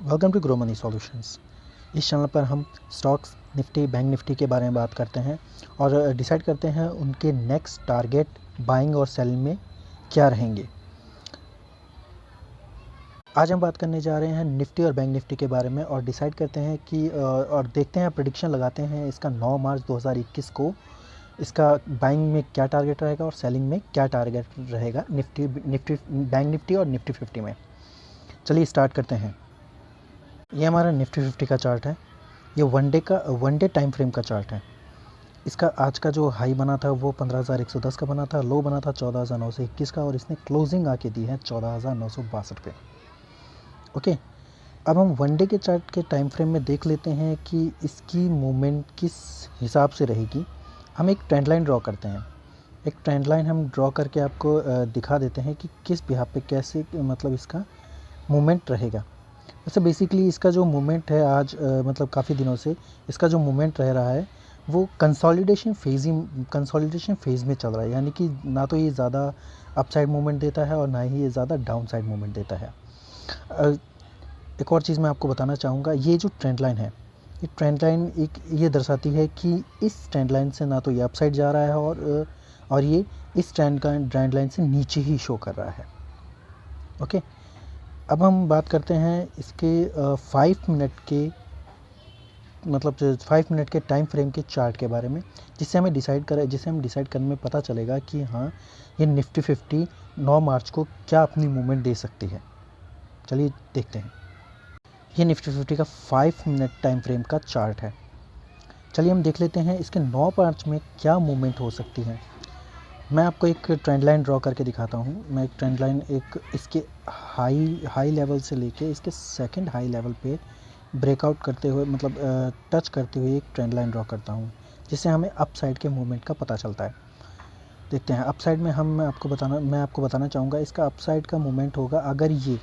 Welcome to grow money solutions. इस channel पर हम स्टॉक्स, निफ्टी, बैंक निफ्टी के बारे में बात करते हैं और डिसाइड करते हैं उनके नेक्स्ट टारगेट बाइंग और सेलिंग में क्या रहेंगे। आज हम बात करने जा रहे हैं निफ्टी और बैंक निफ्टी के बारे में और डिसाइड करते हैं कि और देखते हैं, प्रेडिक्शन लगाते हैं इसका 9 मार्च 2021 को इसका बाइंग में क्या टारगेट रहेगा और सेलिंग में क्या टारगेट रहेगा बैंक निफ्टी और निफ्टी 50 में। चलिए स्टार्ट करते हैं। ये हमारा निफ्टी 50 का चार्ट है। ये वन डे टाइम फ्रेम का चार्ट है। इसका आज का जो हाई बना था वो 15,110 का बना था, लो बना था 14,921 का और इसने क्लोजिंग आके दी है 14,962 पे। ओके, अब हम वन डे के चार्ट के टाइम फ्रेम में देख लेते हैं कि इसकी मूवमेंट किस हिसाब से रहेगी। हम एक ट्रेंड लाइन ड्रॉ करते हैं। एक ट्रेंड लाइन हम ड्रॉ करके आपको दिखा देते हैं कि किस बिहाफ पे कैसे मतलब इसका मूवमेंट रहेगा। वैसे बेसिकली इसका जो मूवमेंट है आज मतलब काफ़ी दिनों से इसका जो मूवमेंट रह रहा है वो कंसोलिडेशन फेज़ में चल रहा है, यानी कि ना तो ये ज़्यादा अपसाइड मूवमेंट देता है और ना ही ये ज़्यादा डाउन साइड मूवमेंट देता है। एक और चीज़ मैं आपको बताना चाहूँगा, ये जो ट्रेंड लाइन है, ये ट्रेंड लाइन एक ये दर्शाती है कि इस ट्रेंड लाइन से ना तो ये अपसाइड जा रहा है और ये इस ट्रेंड लाइन से नीचे ही शो कर रहा है। ओके, अब हम बात करते हैं इसके 5 मिनट के मतलब 5 मिनट के टाइम फ्रेम के चार्ट के बारे में, जिससे हम डिसाइड करने में पता चलेगा कि हाँ, ये निफ्टी 50 9 मार्च को क्या अपनी मूवमेंट दे सकती है। चलिए देखते हैं। ये निफ्टी 50 का 5 मिनट टाइम फ्रेम का चार्ट है। चलिए हम देख लेते हैं इसके 9 मार्च में क्या मूवमेंट हो सकती है। मैं आपको एक ट्रेंड लाइन ड्रॉ करके दिखाता हूँ। मैं एक ट्रेंड लाइन इसके हाई लेवल से लेके इसके सेकंड हाई लेवल पे ब्रेकआउट करते हुए मतलब टच करते हुए एक ट्रेंड लाइन ड्रॉ करता हूँ, जिससे हमें अप साइड के मूवमेंट का पता चलता है। देखते हैं अप साइड में मैं आपको बताना चाहूँगा इसका अप साइड का मूवमेंट होगा अगर ये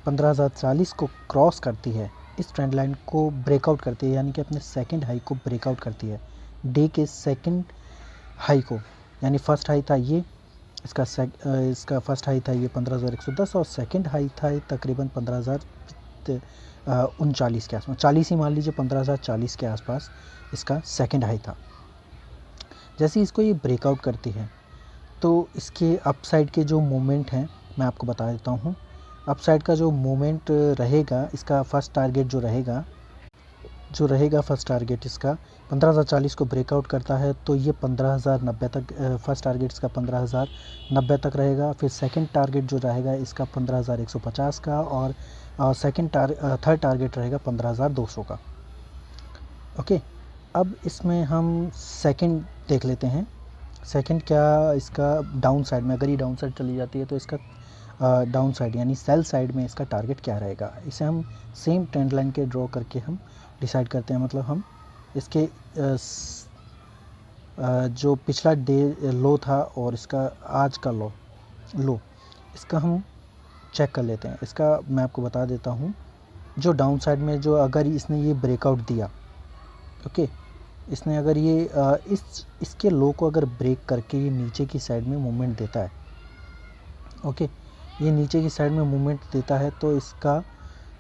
15,040 को क्रॉस करती है, इस ट्रेंड लाइन को ब्रेकआउट करती है, यानी कि अपने सेकेंड हाई को ब्रेकआउट करती है, डे के सेकेंड हाई को। यानी फर्स्ट हाई था ये, इसका फर्स्ट हाई था ये 15,110 और सेकंड हाई था तकरीबन 15,039 के आसपास, 40 ही मान लीजिए, 15,040 के आसपास इसका सेकंड हाई था। जैसे इसको ये ब्रेकआउट करती है तो इसके अपसाइड के जो मूवमेंट हैं मैं आपको बता देता हूँ। अपसाइड का जो मूवमेंट रहेगा, इसका फर्स्ट टारगेट फर्स्ट टारगेट इसका 15,040 को ब्रेकआउट करता है तो ये 15,090 तक फर्स्ट टारगेट इसका 15,090 तक रहेगा। फिर सेकंड टारगेट जो रहेगा इसका 15,150 का और थर्ड टारगेट रहेगा 15,200 का। ओके, अब इसमें हम सेकंड देख लेते हैं। सेकंड क्या इसका डाउन साइड में, अगर ये डाउन साइड चली जाती है तो इसका डाउन साइड यानी सेल साइड में इसका टारगेट क्या रहेगा। इसे हम सेम ट्रेंड लाइन के ड्रॉ करके हम डिसाइड करते हैं। मतलब हम इसके जो पिछला डे लो था और इसका आज का लो इसका हम चेक कर लेते हैं। इसका मैं आपको बता देता हूँ, जो डाउन साइड में जो अगर इसने ये ब्रेकआउट दिया, ओके, इसने अगर ये इसके लो को अगर ब्रेक करके ये नीचे की साइड में मूवमेंट देता है, ओके, ये नीचे की साइड में मूवमेंट देता है तो इसका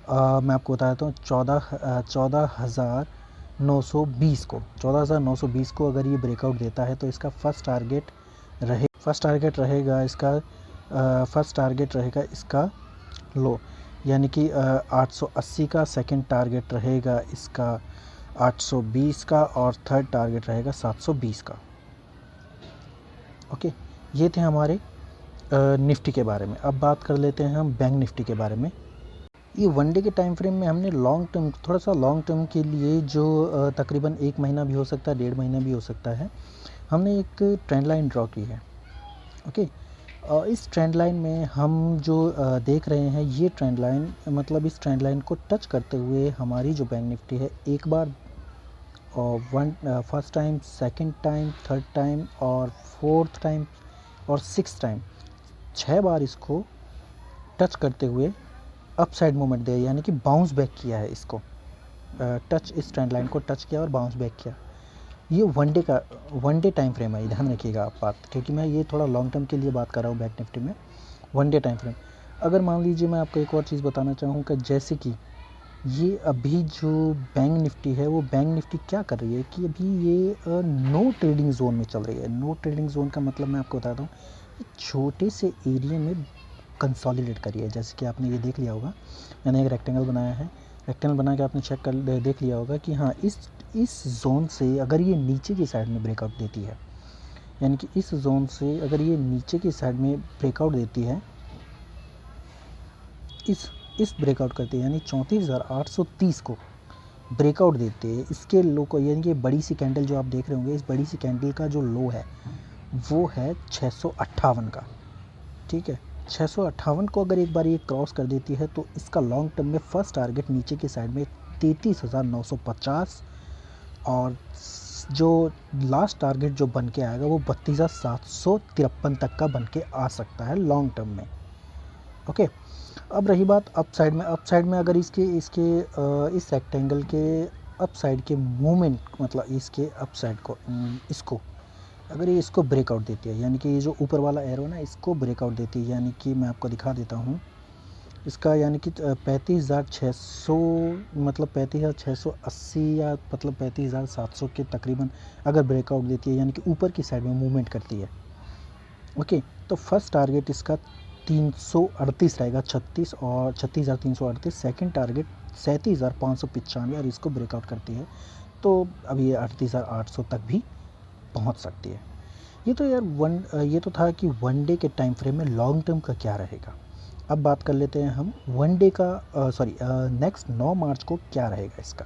मैं आपको बता देता हूँ 14,920 को अगर ये ब्रेकआउट देता है तो इसका फर्स्ट टारगेट रहेगा इसका लो, यानी कि 880 का। सेकंड टारगेट रहेगा इसका 820 का और थर्ड टारगेट रहेगा 720 का। ओके, ये थे हमारे निफ्टी के बारे में। अब बात कर लेते हैं हम बैंक निफ्टी के बारे में। ये वन डे के टाइम फ्रेम में हमने थोड़ा सा लॉन्ग टर्म के लिए जो तकरीबन 1 महीना भी हो सकता है, 1.5 महीना भी हो सकता है, हमने एक ट्रेंड लाइन ड्रॉ की है। ओके, इस ट्रेंड लाइन में हम जो देख रहे हैं, ये ट्रेंड लाइन मतलब इस ट्रेंड लाइन को टच करते हुए हमारी जो बैंक निफ्टी है एक बार first time, second time, third time और फोर्थ टाइम और सिक्स टाइम 6 बार इसको टच करते हुए अप साइड मूवमेंट दिया, यानी कि बाउंस बैक किया है। इसको इस ट्रेंड लाइन को टच किया और बाउंस बैक किया। ये वन डे टाइम फ्रेम है, ध्यान रखिएगा आप बात, क्योंकि मैं ये थोड़ा लॉन्ग टर्म के लिए बात कर रहा हूँ। बैंक निफ्टी में वन डे टाइम फ्रेम। अगर मान लीजिए मैं आपको एक और चीज़ बताना चाहूँ कि जैसे कि ये अभी जो बैंक निफ्टी है वो बैंक निफ्टी क्या कर रही है कि अभी ये नो ट्रेडिंग जोन में चल रही है। नो ट्रेडिंग जोन का मतलब मैं आपको बताता हूँ, ये छोटे से एरिया में कंसोलिडेट करी है। जैसे कि आपने ये देख लिया होगा, मैंने एक रेक्टेंगल बनाया है, रेक्टेंगल बना के आपने चेक कर देख लिया होगा कि हाँ इस जोन से अगर ये नीचे की साइड में ब्रेकआउट देती है, यानी कि इस जोन से अगर ये नीचे की साइड में ब्रेकआउट देती है, इस ब्रेकआउट करते हैं यानी 34,830 को ब्रेकआउट देते हैं, इसके लो को, यानी कि बड़ी सी कैंडल जो आप देख रहे होंगे, इस बड़ी सी कैंडल का जो लो है वो है 658 का। ठीक है, 658 को अगर एक बार ये क्रॉस कर देती है तो इसका लॉन्ग टर्म में फर्स्ट टारगेट नीचे की साइड में 33,950 और जो लास्ट टारगेट जो बन के आएगा वो 32,753 तक का बन के आ सकता है लॉन्ग टर्म में। ओके, अब रही बात अप साइड में अगर इसके इस रेक्टेंगल के अप साइड के मूवमेंट, मतलब इसके अप साइड को इसको अगर ये इसको ब्रेकआउट देती है, यानी कि ये जो ऊपर वाला एरो ना इसको ब्रेकआउट देती है, यानी कि मैं आपको दिखा देता हूँ इसका, यानी कि 35,600 मतलब 35,680 या मतलब 35,700 के तकरीबन अगर ब्रेकआउट देती है, यानी कि ऊपर की साइड में मूवमेंट करती है। ओके, तो फर्स्ट टारगेट इसका 338 रहेगा, 36 और 36,338। सेकेंड टारगेट 37,595 और इसको ब्रेकआउट करती है तो अब ये 38,800 तक भी पहुंच सकती है। ये तो यार ये तो था कि वन डे के टाइम फ्रेम में लॉन्ग टर्म का क्या रहेगा। अब बात कर लेते हैं हम वन डे का, नेक्स्ट 9 मार्च को क्या रहेगा इसका।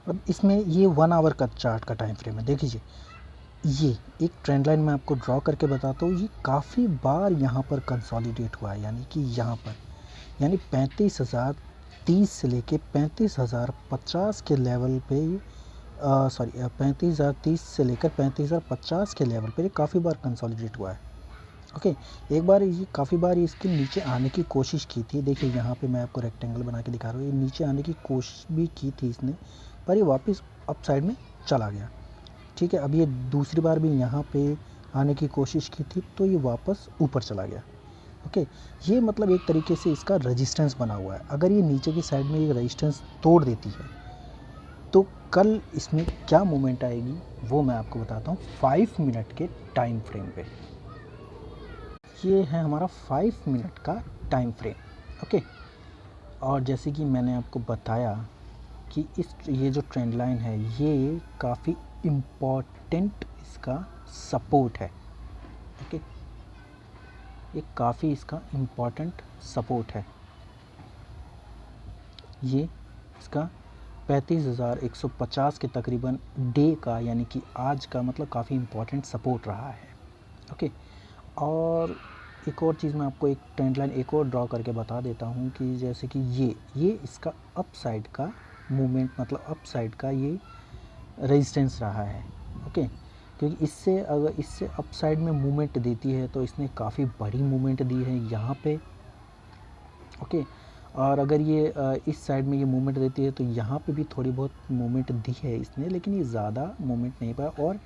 अब इसमें ये 1 आवर का चार्ट का टाइम फ्रेम है। देख लीजिए, ये एक ट्रेंड लाइन मैं आपको ड्रॉ करके बताता हूँ, ये काफ़ी बार यहाँ पर कंसोलिडेट हुआ है, यानी कि यहाँ पर यानी 35,030 से लेके 35,050 के लेवल पे 35,030 से लेकर 35,050 के लेवल पर ये काफ़ी बार कंसोलिडेट हुआ है। ओके, एक बार ये काफ़ी बार इसके नीचे आने की कोशिश की थी। देखिए यहाँ पे मैं आपको रेक्टेंगल बना के दिखा रहा हूँ, ये नीचे आने की कोशिश भी की थी इसने, पर ये वापस अप साइड में चला गया। ठीक है, अब ये दूसरी बार भी यहाँ पे आने की कोशिश की थी तो ये वापस ऊपर चला गया। ओके, ये मतलब एक तरीके से इसका रेजिस्टेंस बना हुआ है। अगर ये नीचे की साइड में ये रेजिस्टेंस तोड़ देती है तो कल इसमें क्या मूवमेंट आएगी वो मैं आपको बताता हूँ 5 मिनट के टाइम फ्रेम पे। ये है हमारा 5 मिनट का टाइम फ्रेम। ओके, और जैसे कि मैंने आपको बताया कि ये जो ट्रेंड लाइन है ये काफ़ी इम्पॉर्टेंट इसका सपोर्ट है। ओके, ये काफ़ी इसका इम्पॉर्टेंट सपोर्ट है। ये इसका 35,150 के तकरीबन डे का, यानी कि आज का, मतलब काफ़ी इम्पॉर्टेंट सपोर्ट रहा है। ओके, और एक और चीज़ मैं आपको एक ट्रेंड लाइन एक और ड्रॉ करके बता देता हूँ कि जैसे कि ये इसका अप साइड का मूवमेंट, मतलब अप साइड का ये रेजिस्टेंस रहा है। ओके, क्योंकि अगर इससे अप साइड में मूवमेंट देती है तो इसने काफ़ी बड़ी मूवमेंट दी है यहाँ पे। ओके, और अगर ये इस साइड में ये मूवमेंट देती है तो यहाँ पे भी थोड़ी बहुत मूवमेंट दी है इसने, लेकिन ये ज़्यादा मूवमेंट नहीं पाया और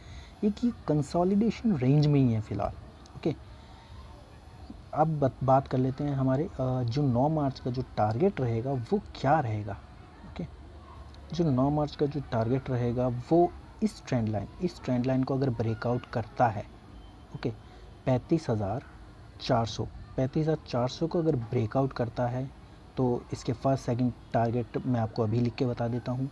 एक ये कंसोलिडेशन रेंज में ही है फ़िलहाल। ओके, अब बात कर लेते हैं हमारे जो 9 मार्च का जो टारगेट रहेगा वो क्या रहेगा। ओके, जो 9 मार्च का जो टारगेट रहेगा वो इस ट्रेंड लाइन को अगर ब्रेकआउट करता है, ओके, 35,400 को अगर ब्रेकआउट करता है तो इसके फर्स्ट सेकंड टारगेट मैं आपको अभी लिख के बता देता हूँ।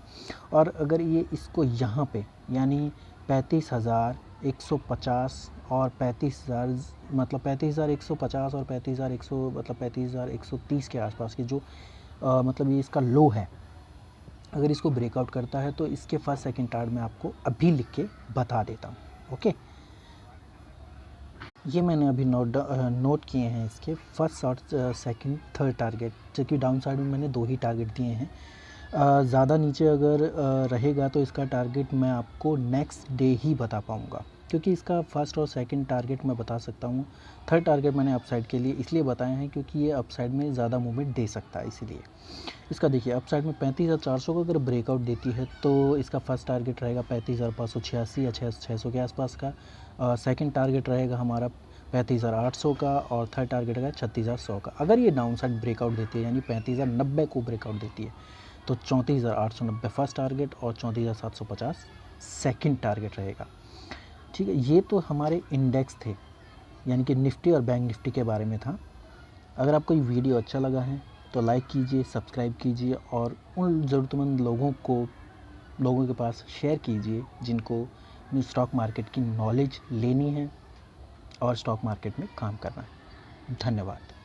और अगर ये इसको यहाँ पे यानी 35,150 और 35,000, मतलब 35,150 और 35,100, मतलब 35,130 के आसपास के जो मतलब ये इसका लो है, अगर इसको ब्रेकआउट करता है तो इसके फर्स्ट सेकंड टारगेट मैं आपको अभी लिख के बता देता हूँ। ओके, ये मैंने अभी नोट किए हैं इसके फर्स्ट और सेकंड थर्ड टारगेट, जबकि डाउन साइड में मैंने 2 ही टारगेट दिए हैं। ज़्यादा नीचे अगर रहेगा तो इसका टारगेट मैं आपको नेक्स्ट डे ही बता पाऊँगा, क्योंकि इसका फर्स्ट और सेकंड टारगेट मैं बता सकता हूँ। थर्ड टारगेट मैंने अपसाइड के लिए इसलिए बताए हैं क्योंकि ये अपसाइड में ज़्यादा मूवमेंट दे सकता है, इसीलिए इसका देखिए अपसाइड में 35,400 को अगर ब्रेकआउट देती है तो इसका फर्स्ट टारगेट रहेगा 35,586 या 600 के आसपास का। सेकंड टारगेट रहेगा हमारा 35,800 का, और थर्ड टारगेट है 36,100 का। अगर ये डाउन साइड ब्रेकआउट देती है यानी 35,090 को ब्रेकआउट देती है तो 34,890 फर्स्ट टारगेट और 34,750 सेकंड टारगेट रहेगा। ठीक है, ये तो हमारे इंडेक्स थे, यानी कि निफ्टी और बैंक निफ्टी के बारे में था। अगर आपको ये वीडियो अच्छा लगा है तो लाइक कीजिए, सब्सक्राइब कीजिए और उन ज़रूरतमंद लोगों के पास शेयर कीजिए जिनको स्टॉक मार्केट की नॉलेज लेनी है और स्टॉक मार्केट में काम करना है। धन्यवाद।